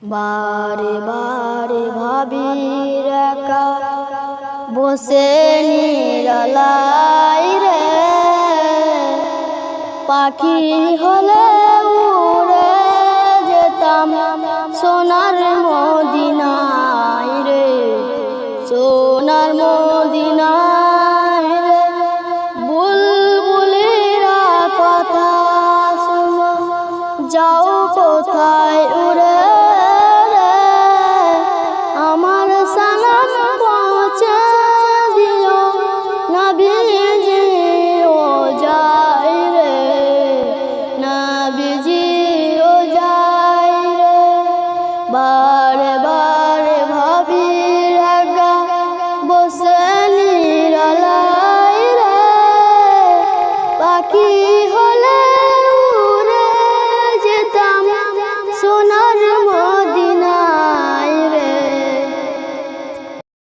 বারে বারে ভাবি একা বসে নিরালাই রে, পাখি হলে উড়ে যেতাম সোনার মদিনায় রে, সোনার মদিনায় রে। বুলবুলিরা কথা শোনো, যাও কোথায় উড়ে রে, আমার সালাম পৌঁছে দিও নবীজি ও যায় রে, নবীজি ও যায় রে।